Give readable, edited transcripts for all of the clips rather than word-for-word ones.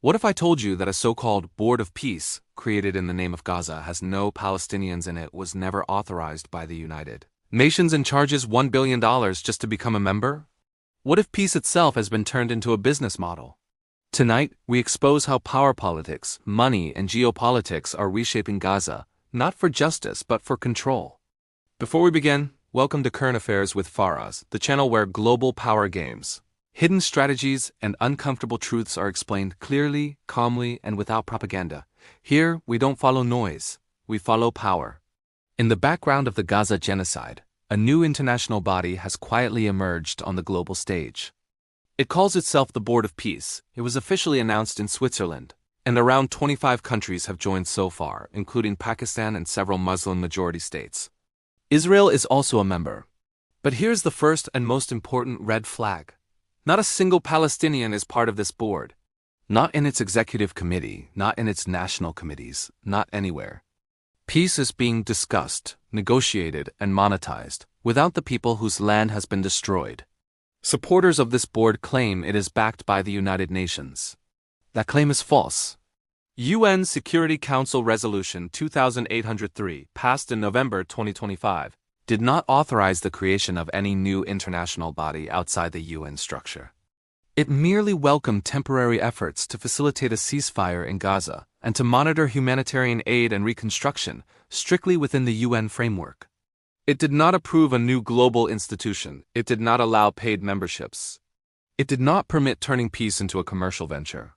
What if I told you that a so-called Board of Peace, created in the name of Gaza, has no Palestinians in it, was never authorized by the United Nations and charges $1 billion just to become a member? What if peace itself has been turned into a business model? Tonight, we expose how power politics, money, and geopolitics are reshaping Gaza, not for justice but for control. Before we begin, welcome to Current Affairs with Faraz, the channel where global power games, hidden strategies, and uncomfortable truths are explained clearly, calmly, and without propaganda. Here, we don't follow noise, we follow power. In the background of the Gaza genocide, a new international body has quietly emerged on the global stage. It calls itself the Board of Peace. It was officially announced in Switzerland, and around 25 countries have joined so far, including Pakistan and several Muslim-majority states. Israel is also a member. But here's the first and most important red flag. Not a single Palestinian is part of this board. Not in its executive committee, not in its national committees, not anywhere. Peace is being discussed, negotiated, and monetized, without the people whose land has been destroyed. Supporters of this board claim it is backed by the United Nations. That claim is false. UN Security Council Resolution 2803, passed in November 2025, did not authorize the creation of any new international body outside the UN structure. It merely welcomed temporary efforts to facilitate a ceasefire in Gaza and to monitor humanitarian aid and reconstruction strictly within the UN framework. It did not approve a new global institution. It did not allow paid memberships. It did not permit turning peace into a commercial venture.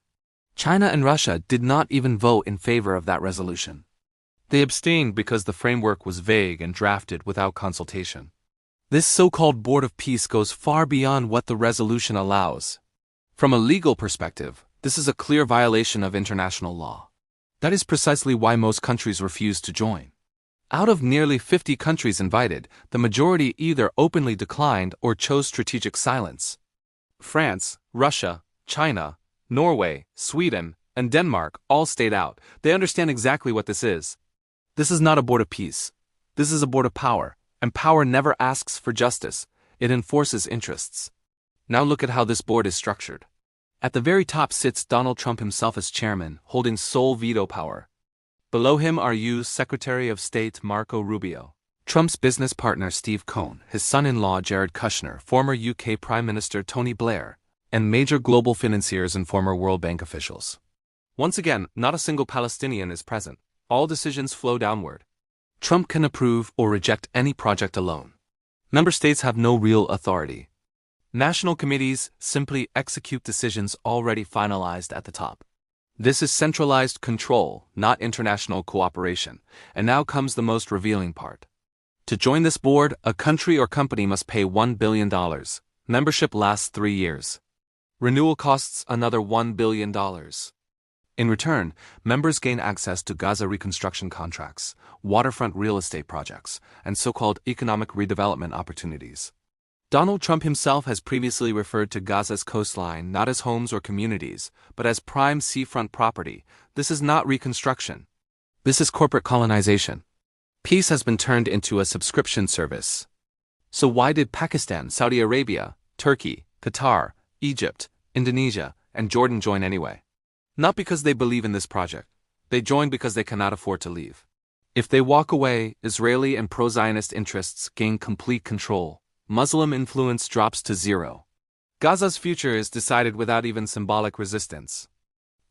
China and Russia did not even vote in favor of that resolution. They abstained because the framework was vague and drafted without consultation. This so-called Board of Peace goes far beyond what the resolution allows. From a legal perspective, this is a clear violation of international law. That is precisely why most countries refuse to join. Out of nearly 50 countries invited, the majority either openly declined or chose strategic silence. France, Russia, China, Norway, Sweden, and Denmark all stayed out. They understand exactly what this is. This is not a board of peace. This is a board of power, and power never asks for justice. It enforces interests. Now look at how this board is structured. At the very top sits Donald Trump himself as chairman, holding sole veto power. Below him are U.S. Secretary of State Marco Rubio, Trump's business partner Steve Cohen, his son-in-law Jared Kushner, former UK Prime Minister Tony Blair, and major global financiers and former World Bank officials. Once again, not a single Palestinian is present. All decisions flow downward. Trump can approve or reject any project alone. Member states have no real authority. National committees simply execute decisions already finalized at the top. This is centralized control, not international cooperation. And now comes the most revealing part. To join this board, a country or company must pay $1 billion. Membership lasts 3 years. Renewal costs another $1 billion. In return, members gain access to Gaza reconstruction contracts, waterfront real estate projects, and so-called economic redevelopment opportunities. Donald Trump himself has previously referred to Gaza's coastline not as homes or communities, but as prime seafront property. This is not reconstruction. This is corporate colonization. Peace has been turned into a subscription service. So why did Pakistan, Saudi Arabia, Turkey, Qatar, Egypt, Indonesia, and Jordan join anyway? Not because they believe in this project. They join because they cannot afford to leave. If they walk away, Israeli and pro-Zionist interests gain complete control. Muslim influence drops to zero. Gaza's future is decided without even symbolic resistance.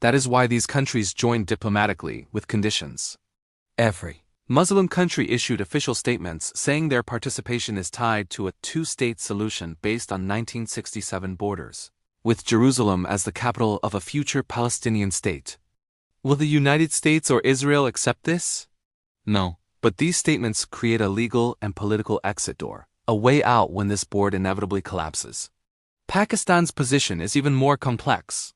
That is why these countries joined diplomatically, with conditions. Every Muslim country issued official statements saying their participation is tied to a two-state solution based on 1967 borders, with Jerusalem as the capital of a future Palestinian state. Will the United States or Israel accept this? No, but these statements create a legal and political exit door, a way out when this board inevitably collapses. Pakistan's position is even more complex.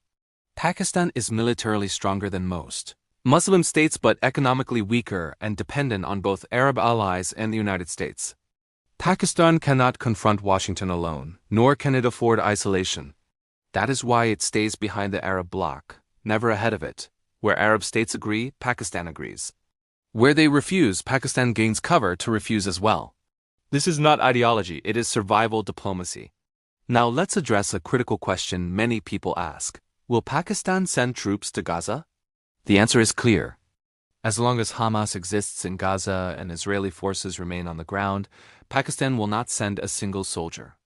Pakistan is militarily stronger than most Muslim states but economically weaker and dependent on both Arab allies and the United States. Pakistan cannot confront Washington alone, nor can it afford isolation. That is why it stays behind the Arab bloc, never ahead of it. Where Arab states agree, Pakistan agrees. Where they refuse, Pakistan gains cover to refuse as well. This is not ideology, it is survival diplomacy. Now let's address a critical question many people ask. Will Pakistan send troops to Gaza? The answer is clear. As long as Hamas exists in Gaza and Israeli forces remain on the ground, Pakistan will not send a single soldier.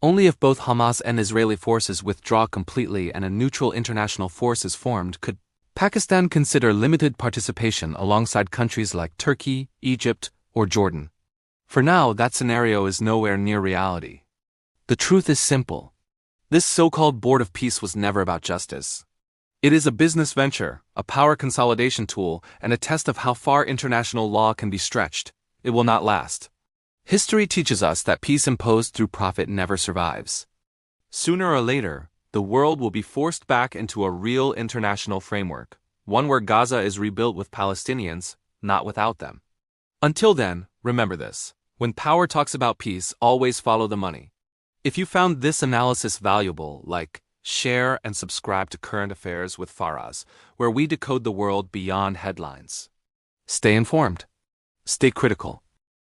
Only if both Hamas and Israeli forces withdraw completely and a neutral international force is formed could Pakistan consider limited participation alongside countries like Turkey, Egypt, or Jordan. For now, that scenario is nowhere near reality. The truth is simple. This so-called Board of Peace was never about justice. It is a business venture, a power consolidation tool, and a test of how far international law can be stretched. It will not last. History teaches us that peace imposed through profit never survives. Sooner or later, the world will be forced back into a real international framework, one where Gaza is rebuilt with Palestinians, not without them. Until then, remember this: when power talks about peace, always follow the money. If you found this analysis valuable, like, share and subscribe to Current Affairs with Faraz, where we decode the world beyond headlines. Stay informed. Stay critical.